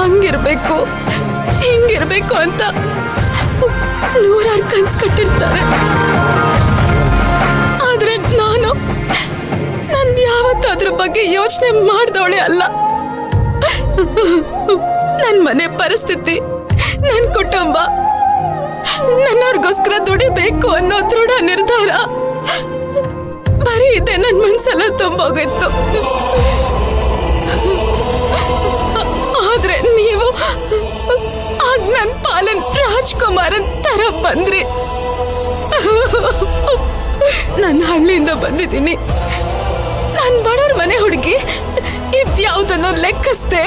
ಹಂಗಿರ್ಬೇಕು ಹಿಂಗಿರ್ಬೇಕು ಅಂತ ನೂರಾರು ಕನ್ಸ್ ಕಟ್ಟಿರ್ತಾರೆ. ಆದ್ರೆ ನಾನು ಯಾವತ್ತೂ ಅದ್ರ ಬಗ್ಗೆ ಯೋಚನೆ ಮಾಡ್ದವಳೆ ಅಲ್ಲ. ನನ್ ಮನೆ ಪರಿಸ್ಥಿತಿ, ನನ್ ಕುಟುಂಬ, ನನ್ನವ್ರಿಗೋಸ್ಕರ ದುಡಿಬೇಕು ಅನ್ನೋ ದೃಢ ನಿರ್ಧಾರ ಬರೀ ಇದೆ ನನ್ ಮನ್ಸೆಲ್ಲ ತುಂಬೋಗಿತ್ತು. ಆದ್ರೆ ನೀವು ಆಗ ನನ್ ಪಾಲನ್ ರಾಜ್ಕುಮಾರನ್ ತರ ಬಂದ್ರಿ. ನಾನು ಹಳ್ಳಿಯಿಂದ ಬಂದಿದ್ದೀನಿ. ನಾನ್ ಬಡವ್ರ ಮನೆ ಹುಡುಗಿ ಇದ್ಯಾವುದನ್ನು ಲೆಕ್ಕಿಸ್ದೆ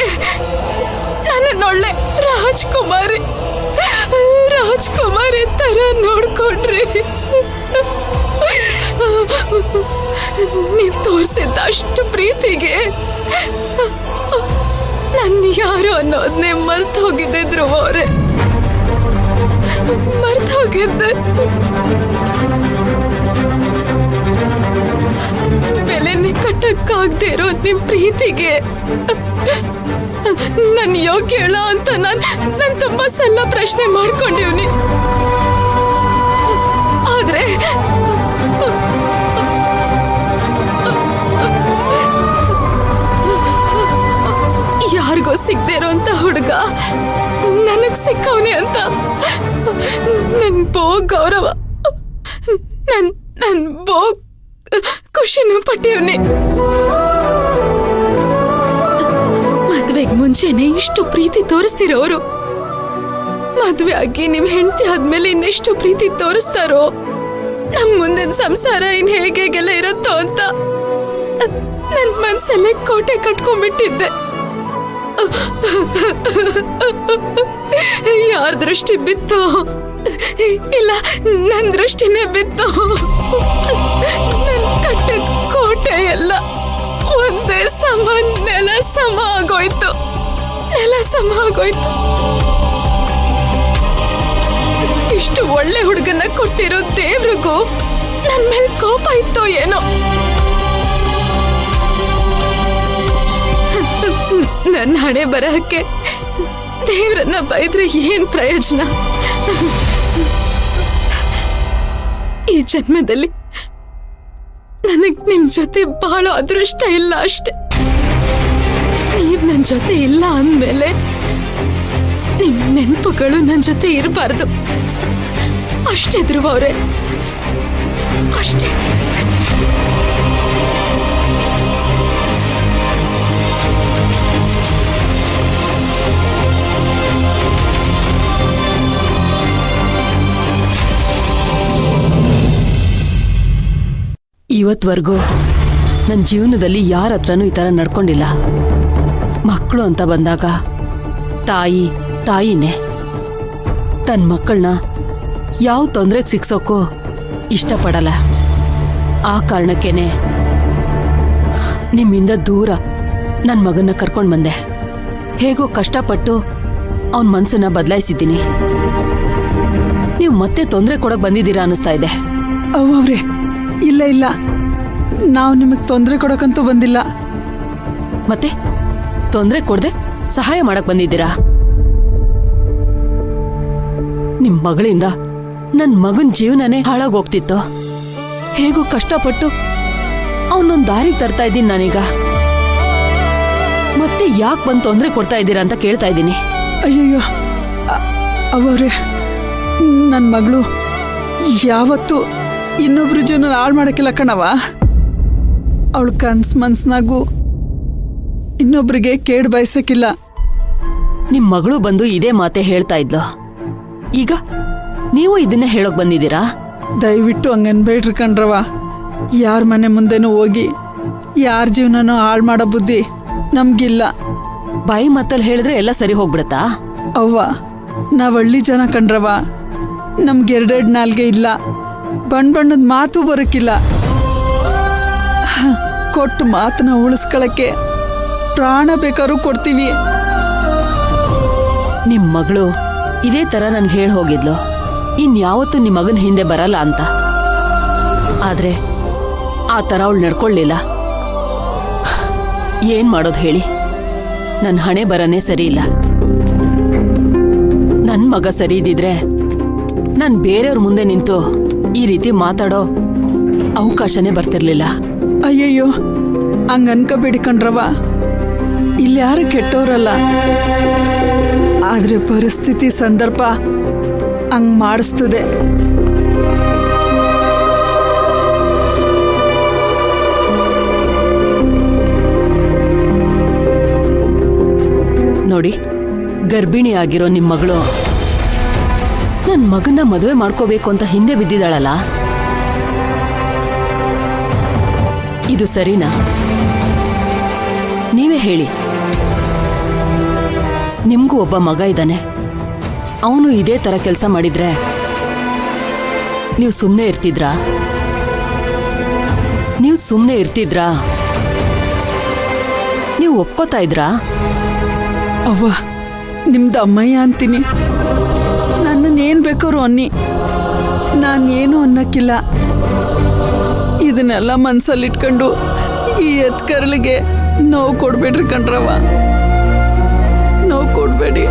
ನನ್ನೊಳ್ಳೆ ರಾಜ್ಕುಮಾರಿ ತರ ನೋಡ್ಕೊಂಡ್ರಿ. ನೀವ್ ತೋರಿಸಿದ್ದ ಅಷ್ಟು ಪ್ರೀತಿಗೆ ನನ್ ಯಾರು ಅನ್ನೋದನ್ನೇ ಮರ್ತು ಹೋಗಿದ್ದೆ ಧ್ರುವ ಅವ್ರೆ, ಮರ್ತು ಹೋಗಿದ್ದೆ. ಬೆಲೆನೆ ಕಟ್ಟಕ್ಕಾಗದೆ ಇರೋ ನಿಮ್ ಪ್ರೀತಿಗೆ ನನ್ ಯೋಗ್ಯಳ ಅಂತ ನಾನ್ ತುಂಬಾ ಸಲ ಪ್ರಶ್ನೆ ಮಾಡ್ಕೊಂಡಿವ್ನಿ. ಆದ್ರೆ ಯಾರಿಗೋ ಸಿಗದೆ ಇರೋಂತ ಹುಡುಗ ನನಗ್ ಸಿಕ್ಕವನೆ ಅಂತ ನನ್ ಬೋ ಗೌರವ, ನನ್ ಬೋ ಖುಷಿನೂ ಪಟ್ಟಿವ್ನಿ. ಮದ್ವೆಗ್ ಮುಂಚೆನೆ ಇಷ್ಟು ಪ್ರೀತಿ ತೋರಿಸ್ತಿರೋರು ಮದ್ವೆ ಆಗಿ ನಿಮ್ ಹೆಂಡತಿ ಆದ್ಮೇಲೆ ಇನ್ನೆಷ್ಟು ಪ್ರೀತಿ ತೋರಿಸ್ತಾರೋ, ನಮ್ ಮುಂದಿನ ಸಂಸಾರ ಇನ್ ಹೇಗೆಲ್ಲ ಇರುತ್ತೋ ಅಂತ ನನ್ ಮನ್ಸಲ್ಲೇ ಕೋಟೆ ಕಟ್ಕೊಂಡ್ಬಿಟ್ಟಿದ್ದೆ. ಯಾರ ದೃಷ್ಟಿ ಬಿತ್ತೋ ಇಲ್ಲ ನನ್ ದೃಷ್ಟಿನೇ ಬಿತ್ತು. ನನ್ ಕಟ್ಟಿದ ಕೋಟೆ ಎಲ್ಲ ಒಂದೇ ಸಮ ನೆಲ ಸಮ ಆಗೋಯ್ತು. ಇಷ್ಟು ಒಳ್ಳೆ ಹುಡುಗನ ಕೊಟ್ಟಿರೋ ದೇವ್ರಿಗೂ ನನ್ ಮೇಲೆ ಕೋಪ ಇತ್ತೋ ಏನೋ. ನನ್ನ ಹಣೆ ಬರಹಕ್ಕೆ ದೇವ್ರನ್ನ ಬೈದ್ರೆ ಏನ್ ಪ್ರಯೋಜನ? ಈ ಜನ್ಮದಲ್ಲಿ ನನಗ್ ನಿಮ್ ಜೊತೆ ಬಾಳೋ ಅದೃಷ್ಟ ಇಲ್ಲ ಅಷ್ಟೆ. ನೀವ್ ನನ್ ಜೊತೆ ಇಲ್ಲ ಅಂದ್ಮೇಲೆ ನಿಮ್ ನೆನಪುಗಳು ನನ್ ಜೊತೆ ಇರಬಾರ್ದು ಅಷ್ಟೇ ಧ್ರುವ ಅವ್ರೆ, ಅಷ್ಟೇ. ಇವತ್ವರೆಗೂ ನನ್ನ ಜೀವನದಲ್ಲಿ ಯಾರ ಹತ್ರನೂ ಈ ಥರ ನಡ್ಕೊಂಡಿಲ್ಲ. ಮಕ್ಕಳು ಅಂತ ಬಂದಾಗ ತಾಯಿನೇ ತನ್ನ ಮಕ್ಕಳನ್ನ ಯಾವ ತೊಂದರೆಗೆ ಸಿಕ್ಸೋಕ್ಕೂ ಇಷ್ಟಪಡಲ್ಲ. ಆ ಕಾರಣಕ್ಕೇನೆ ನಿಮ್ಮಿಂದ ದೂರ ನನ್ನ ಮಗನ್ನ ಕರ್ಕೊಂಡು ಬಂದೆ. ಹೇಗೋ ಕಷ್ಟಪಟ್ಟು ಅವನ ಮನಸ್ಸನ್ನ ಬದಲಾಯಿಸಿದ್ದೀನಿ. ನೀವು ಮತ್ತೆ ತೊಂದರೆ ಕೊಡೋಕೆ ಬಂದಿದ್ದೀರಾ ಅನ್ನಿಸ್ತಾ ಇದೆ. ಅವ್ರೆ ಇಲ್ಲ, ನಾವು ನಿಮಗೆ ತೊಂದರೆ ಕೊಡೋಕಂತೂ ಬಂದಿಲ್ಲ. ಮತ್ತೆ ತೊಂದರೆ ಕೊಡದೆ ಸಹಾಯ ಮಾಡಕ್ ಬಂದಿದ್ದೀರಾ? ನಿಮ್ ಮಗಳಿಂದ ನನ್ ಮಗನ್ ಜೀವನನೇ ಹಾಳಾಗೋಗ್ತಿತ್ತು. ಹೇಗೋ ಕಷ್ಟಪಟ್ಟು ಅವನೊಂದ್ ದಾರಿಗೆ ತರ್ತಾ ಇದ್ದೀನಿ ನಾನೀಗ. ಮತ್ತೆ ಯಾಕೆ ಬಂದು ತೊಂದರೆ ಕೊಡ್ತಾ ಇದ್ದೀರಾ ಅಂತ ಕೇಳ್ತಾ ಇದ್ದೀನಿ. ಅಯ್ಯಯ್ಯೋ ಅವರೇ, ನನ್ನ ಮಗಳು ಯಾವತ್ತೂ ಇನ್ನೊಬ್ರ ಜೀವನ ಹಾಳು ಮಾಡೋಕ್ಕಿಲ್ಲ ಕಣವ. ಅವಳ ಮನ್ಸ್ನಾಗೂ ಇನ್ನೊಬ್ರಿಗೆ ಕೇಡು ಬಯಸಕ್ಕಿಲ್ಲ. ನಿಮ್ ಮಗಳು ಬಂದು ಇದೇ ಮಾತೆ ಹೇಳ್ತಾ ಇದ್ಲು. ಈಗ ನೀವು ಇದನ್ನೇ ಹೇಳೋಕ್ ಬಂದಿದ್ದೀರಾ? ದಯವಿಟ್ಟು ಹಂಗನ್ಬೇಡ್ರಿ ಕಣ್ರವ. ಯಾರ ಮನೆ ಮುಂದೆನೂ ಹೋಗಿ ಯಾರ ಜೀವನನೂ ಹಾಳು ಮಾಡೋ ಬುದ್ಧಿ ನಮ್ಗಿಲ್ಲ. ಬಾಯಿ ಮಾತಲ್ಲಿ ಹೇಳಿದ್ರೆ ಎಲ್ಲ ಸರಿ ಹೋಗ್ಬಿಡತ್ತಾ? ಅವ್ವ, ನಾವ್ ಹಳ್ಳಿ ಜನ ಕಣ್ರವ. ನಮ್ಗೆ ಎರಡೆರಡು ನಾಲ್ಗೆ ಇಲ್ಲ, ಬಣ್ಣದ ಮಾತು ಬರೋಕ್ಕಿಲ್ಲ. ಕೊಟ್ಟು ಮಾತನ್ನ ಉಳಿಸ್ಕೊಳಕ್ಕೆ ಪ್ರಾಣ ಬೇಕಾದ್ರೂ ಕೊಡ್ತೀವಿ. ನಿಮ್ ಮಗಳು ಇದೇ ತರ ನನ್ಗೆ ಹೇಳಿ ಹೋಗಿದ್ಲು, ಇನ್ಯಾವತ್ತೂ ನಿಮ್ ಮಗನ ಹಿಂದೆ ಬರಲ್ಲ ಅಂತ. ಆದ್ರೆ ಆ ತರ ಅವಳು ನಡ್ಕೊಳ್ಳಿಲ್ಲ. ಏನ್ ಮಾಡೋದು ಹೇಳಿ? ನನ್ನ ಹಣೆ ಬರನೇ ಸರಿ ಇಲ್ಲ. ನನ್ ಮಗ ಸರಿ ಇದ್ದಿದ್ರೆ ನಾನ್ ಬೇರೆಯವ್ರ ಮುಂದೆ ನಿಂತು ಈ ರೀತಿ ಮಾತಾಡೋ ಅವಕಾಶನೇ ಬರ್ತಿರ್ಲಿಲ್ಲ. ಅಯ್ಯಯ್ಯೋ, ಹಂಗ ಅನ್ಕೋಬೇಡಿ ಕಣ್ರವ. ಇಲ್ಲಿ ಯಾರು ಕೆಟ್ಟವ್ರಲ್ಲ, ಆದ್ರೆ ಪರಿಸ್ಥಿತಿ ಸಂದರ್ಭ ಹಂಗ್ ಮಾಡಿಸ್ತದೆ. ನೋಡಿ, ಗರ್ಭಿಣಿ ಆಗಿರೋ ನಿಮ್ ಮಗಳು ನನ್ ಮಗನ ಮದುವೆ ಮಾಡ್ಕೋಬೇಕು ಅಂತ ಹಿಂದೆ ಬಿದ್ದಿದ್ದಾಳಲ್ಲ, ಇದು ಸರಿನಾ? ನೀವೇ ಹೇಳಿ. ನಿಮ್ಗೂ ಒಬ್ಬ ಮಗ ಇದ್ದಾನೆ, ಅವನು ಇದೇ ತರ ಕೆಲಸ ಮಾಡಿದ್ರೆ ನೀವು ಸುಮ್ಮನೆ ಇರ್ತಿದ್ರಾ? ನೀವು ಒಪ್ಕೋತಾ ಇದ್ರಾ? ಅವ್ವ, ನಿಮ್ದು ಅಮ್ಮಯ್ಯ ಅಂತೀನಿ. ನನ್ನನ್ನೇನು ಬೇಕಾದ್ರು ಅನ್ನಿ, ನಾನೇನು ಅನ್ನಕ್ಕಿಲ್ಲ. ಇದನ್ನೆಲ್ಲ ಮನ್ಸಲ್ಲಿಟ್ಕೊಂಡು ಈ ಎತ್ಕರಳಿಗೆ ನೋವು ಕೊಡ್ಬೇಡ್ರಿ ಕಣ್ರವ, ನೋವು ಕೊಡ್ಬೇಡಿ.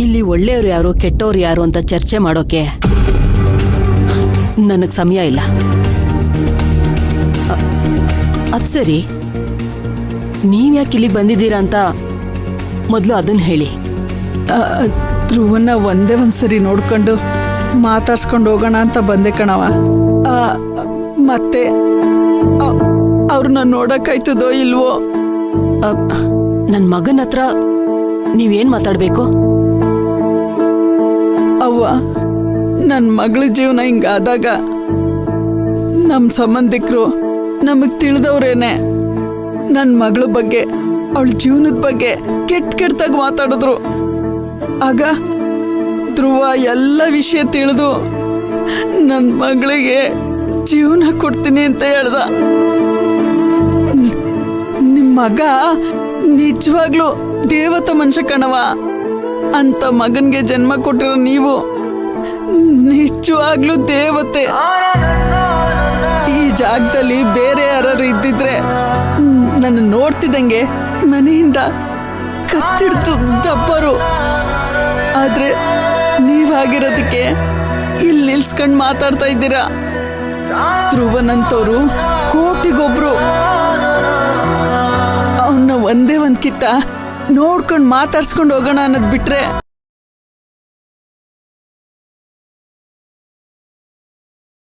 ಇಲ್ಲಿ ಒಳ್ಳೆಯವ್ರು ಯಾರು ಕೆಟ್ಟವ್ರು ಯಾರು ಅಂತ ಚರ್ಚೆ ಮಾಡೋಕೆ ನನಗ್ ಸಮಯ ಇಲ್ಲ. ಅದ್ ಸರಿ, ನೀವ್ಯಾಕೆ ಇಲ್ಲಿಗೆ ಬಂದಿದ್ದೀರಾ ಅಂತ ಮೊದಲು ಅದನ್ನ ಹೇಳಿ. ಧ್ರುವನ್ನ ಒಂದೇ ಒಂದ್ಸರಿ ನೋಡ್ಕೊಂಡು ಮಾತಾಡ್ಸ್ಕೊಂಡು ಹೋಗೋಣ ಅಂತ ಬಂದೆ ಕಣವ. ಮತ್ತೆ ಅವ್ರನ್ನ ನೋಡಕ್ಕಾಯ್ತದೋ ಇಲ್ವೋ? ನನ್ ಮಗನ ಹತ್ರ ನೀವೇನ್ ಮಾತಾಡ್ಬೇಕು? ಅವ್ವ, ನನ್ನ ಮಗಳ ಜೀವನ ಹಿಂಗಾದಾಗ ನಮ್ಮ ಸಂಬಂಧಿಕರು ನಮಗ್ ತಿಳಿದವ್ರೇನೆ ನನ್ನ ಮಗಳ ಬಗ್ಗೆ, ಅವಳ ಜೀವನದ ಬಗ್ಗೆ ಕೆಟ್ಟದಾಗಿ ಮಾತಾಡಿದ್ರು. ಆಗ ಧ್ರುವ ಎಲ್ಲ ವಿಷಯ ತಿಳಿದು ನನ್ನ ಮಗಳಿಗೆ ಜೀವನ ಕೊಡ್ತೀನಿ ಅಂತ ಹೇಳ್ದ. ನಿಮ್ಮ ಮಗ ನಿಜವಾಗ್ಲೂ ದೇವತ ಮನುಷ್ಯ ಕಣವ. ಅಂತ ಮಗನ್ಗೆ ಜನ್ಮ ಕೊಟ್ಟಿರೋ ನೀವು ನಿಜವಾಗ್ಲೂ ದೇವತೆ. ಈ ಜಾಗದಲ್ಲಿ ಬೇರೆ ಯಾರು ಇದ್ದಿದ್ರೆ ನನ್ನ ನೋಡ್ತಿದ್ದಂಗೆ ಮನೆಯಿಂದ ಕತ್ತಿಡ್ತು ದಬ್ಬರು. ಆದ್ರೆ ನೀವಾಗಿರೋದಕ್ಕೆ ಇಲ್ಲಿ ನಿಲ್ಸ್ಕೊಂಡು ಮಾತಾಡ್ತಾ ಇದ್ದೀರಾ. ಧ್ರುವನಂತವ್ರು ಕೋಟಿಗೊಬ್ರು. ಅವನ್ನ ಒಂದೇ ಒಂದ್ ಕಿತ್ತ ನೋಡ್ಕೊಂಡು ಮಾತಾಡ್ಸ್ಕೊಂಡು ಹೋಗೋಣ ಅನ್ನೋದ್ ಬಿಟ್ರೆ